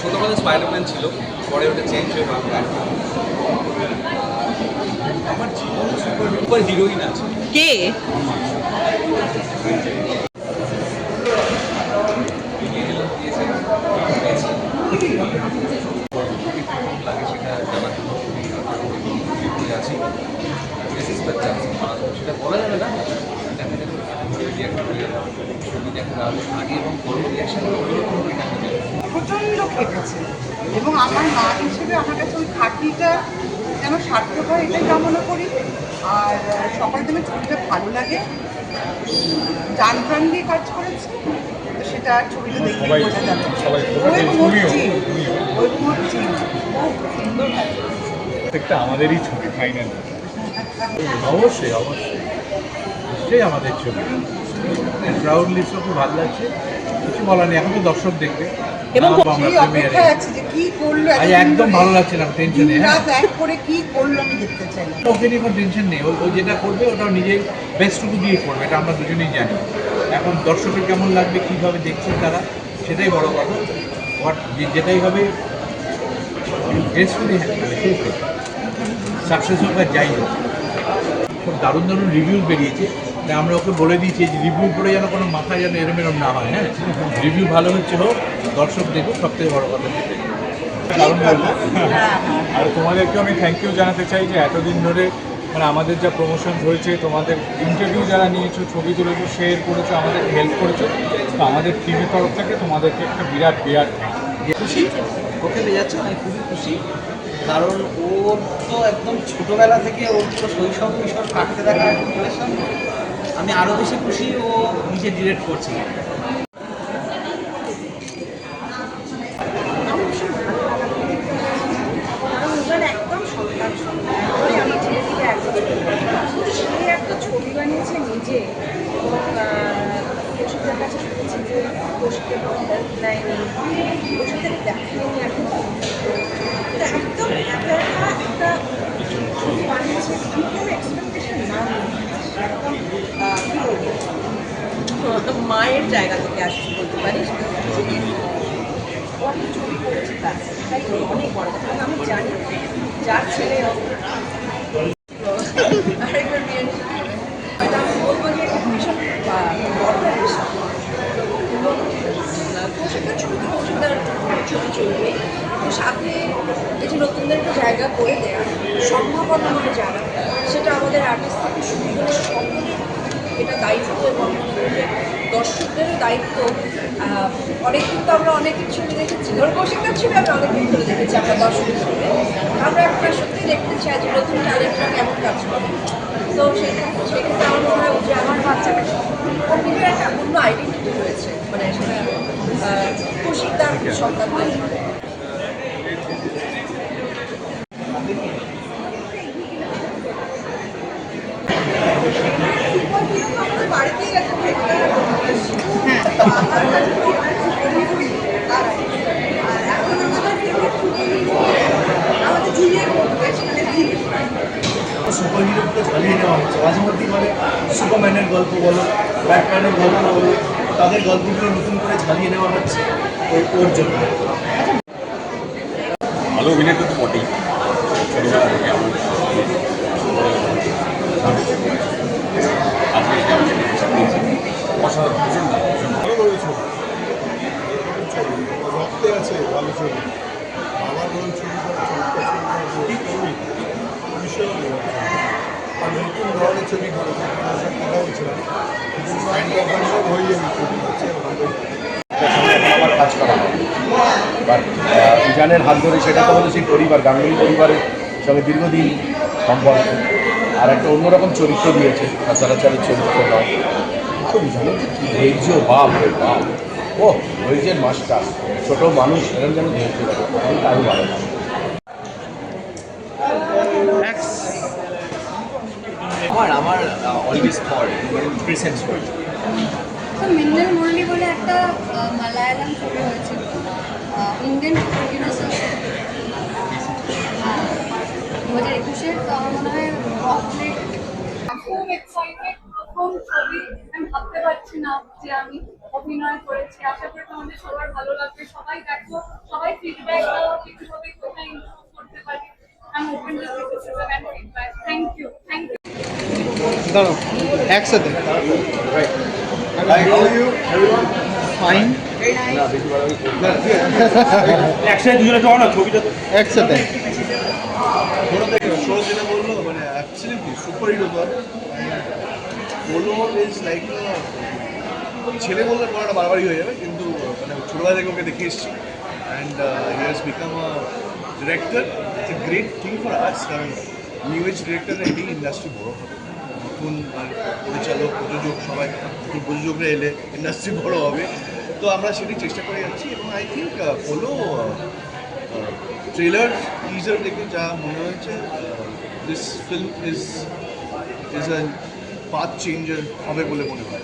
ছোটবেলায় স্পাইডারম্যান ছিল, পরে ওটা চেঞ্জ হয়ে বাংলা। আমার জীবন সুপার হিরোইন আছে। কে? লাগে সেটা জানার জন্য আছি, সেটা বলা যাবে না। ছবি দেখার আগে এবং পরে রিয়াকশনগুলো প্রচণ্ড খেটেছে এবং আমার মা হিসেবে আমার কাছে ওই খাটনিটা যেন সার্থক হয় এটাই কামনা করি। আর সকাল থেকে ছবিটা ভালো লাগে, টান প্রাণ দিয়ে কাজ করেছে, তো সেটা ছবিটা দেখতে বোঝা যাচ্ছে। প্রত্যেকটা আমাদেরই ছবি ফাইনাল। অবশ্যই অবশ্যই নিশ্চয়ই আমাদের ছবি, প্রাউডলি খুব ভালো লাগছে। কিছু বলার নেই, এখন তো দর্শক দেখবে এবং অপেক্ষায় আছে যে কি করলো। একদম ভালো লাগছে না, টেনশনে এক করে কি করলো আমি দেখতে চাই। ওকে নিয়ে কোনো টেনশন নেই, ও যেটা করবে ওটাও নিজের বেস্টটুকু দিয়ে করবে, এটা আমরা দুজনেই জানি। এখন দর্শকের কেমন লাগবে, কীভাবে দেখছেন তারা, সেটাই বড় কথা। যেটাই হবে গ্রেসফুলি মানে সেই সাকসেস হোক আর যাই হোক। খুব দারুণ দারুণ রিভিউ বেরিয়েছে, তাই আমরা ওকে বলে দিয়েছি যে রিভিউ পড়ে যেন কোনো মাথায় যেন এরম এরম না হয়। হ্যাঁ, রিভিউ ভালো হচ্ছে হোক, দর্শক দেখুক, সবথেকে বড় কথা সেটাই। দারুণ বলবো। আর তোমাদেরকেও আমি থ্যাংক ইউ জানাতে চাই যে এতদিন ধরে মানে আমাদের যা প্রমোশন হয়েছে, তোমাদের ইন্টারভিউ যারা নিয়েছো, ছবি তুলেছো, শেয়ার করেছো, আমাদেরকে হেল্প করেছো, তো আমাদের টিমের তরফ থেকে তোমাদেরকে একটা বিরাট বিরাট খুশি ওকে পেয়ে যাচ্ছে, আমি খুবই খুশি। কারণ ওর তো একদম ছোটোবেলা থেকে ওর তো শৈশব কৈশোর কাটতে দেখা একটা রিলেশন। আমি আরও বেশি খুশি ও নিজে ডিরেক্ট করছে। একটা ছবি বানিয়েছে নিজে, ওষুধের কাছে শুনেছি যে ওষুধের কোনো হেল্প নেয়নি, ওষুধের দেখেনি এখন, একদম একটা ছবি বানিয়েছে, কোনো এক্সপেকটেশন না, একদম মায়ের জায়গা থেকে আসছি বলতে পারিস। অনেক ছবি করেছি তার, তাই অনেক বড় কথা। আমি জানি যার ছেলে আরেকবার বিয়ে আমি বলবো যে ভীষণ বড় বিষয়। সেটা ছোটো ছবি চলবে, সাথে এই যে নতুনদেরকে জায়গা করে দেওয়া, সম্ভাবনা মানে জানা, সেটা আমাদের আর্টিস্ট থেকে শুরু করে সকলের এটা দায়িত্ব। এবং দর্শকদেরও দায়িত্ব। অনেক কিন্তু আমরা অনেকের ছবি দেখেছি, ধর কৌশিকদার ছবি আমরা অনেকদিন ধরে দেখেছি আমরা দর্শক হিসেবে। আমরা একটা সত্যি দেখতে চাই যে নতুন ট্যালেন্টরা কেমন কাজ করে। তো সেক্ষেত্রে আমার মনে হয় যে আমার বাচ্চাটা ওর নিজের একটা অন্য আইডেন্টিটি রয়েছে, মানে সেটা কৌশিকদার সন্তানদের। বাড়িতেই আছে, সুপার হিরোগুলো ঝালিয়ে নেওয়া হচ্ছে মাঝে মধ্যেই, মানে সুপারম্যানের গল্প বলো, ব্যাটম্যানের গল্প বলো, তাদের গল্পগুলো নতুন করে ঝালিয়ে নেওয়া হচ্ছে ওর জন্য। ভালো অভিনেতা তো বটেই, রক্তে আছে ভালো ছবি, আমার বরং ছবি আর নতুন ধরনের ছবি কথা বলছিলাম, হয়ে যাবে ছবি হচ্ছে আমার কাজ করা হয়। বাট ইজানের হাত ধরে সেটা তো হলো সেই পরিবার, গাঙ্গুলি পরিবারের সঙ্গে দীর্ঘদিন সম্পর্ক, আর একটা অন্যরকম চরিত্র দিয়েছে, সচরাচরের চরিত্র নয়। খুব ইজানের কি ধৈর্য, বাপ রে বাপ, ও ধৈর্যের মাস্টার। ছোটো মানুষ এরকম যেন ধৈর্য থাকে, আমি তারও ভালো লাগে। আমার অলওয়েজ ফর প্রেজেন্ট করি। তো মিন্নাল মুরলি বলে একটা মালায়ালাম ছবি হয়েছিল, ইন্ডিয়ান প্রডিউসার 2021-এর। তো আমার মনে হয় খুব এক্সাইটেড, প্রথম ছবি। আমি ভাবতে পারছি না যে আমি অভিনয় করেছি। আশা করি তোমাদের সবার ভালো লাগবে। সবাই দেখো, সবাই ফিডব্যাক দাও, কিন্তু সবাই কোথায় ইমপ্রুভ করতে পারি। আমি open to criticism and feedback. Thank you, thank you. দাঁড়াও একসাথে ফাইন একসাথে দুজনে যাও না ছবিটা একসাথে শো যেটা বললো মানে অ্যাবসলিউটলি সুপার হিট ওভার পোলো ইজ লাইক ছেলে বললে পড়াটা বারবারই হয়ে যাবে কিন্তু মানে ছোটবেলা থেকে ওকে দেখে এসেছি and he has become a director it's a great thing for us কারণ নিউ এজ ডিরেক্টররা এটাই ইন্ডাস্ট্রি বড় হবে নতুন পরিচালক প্রযোজক সবাই নতুন প্রযোজকরা এলে ইন্ডাস্ট্রি বড় হবে তো আমরা সেটাই চেষ্টা করে যাচ্ছি এবং I think polo trailer teaser দেখে যা মনে হয়েছে this film is a path changer হবে বলে মনে হয়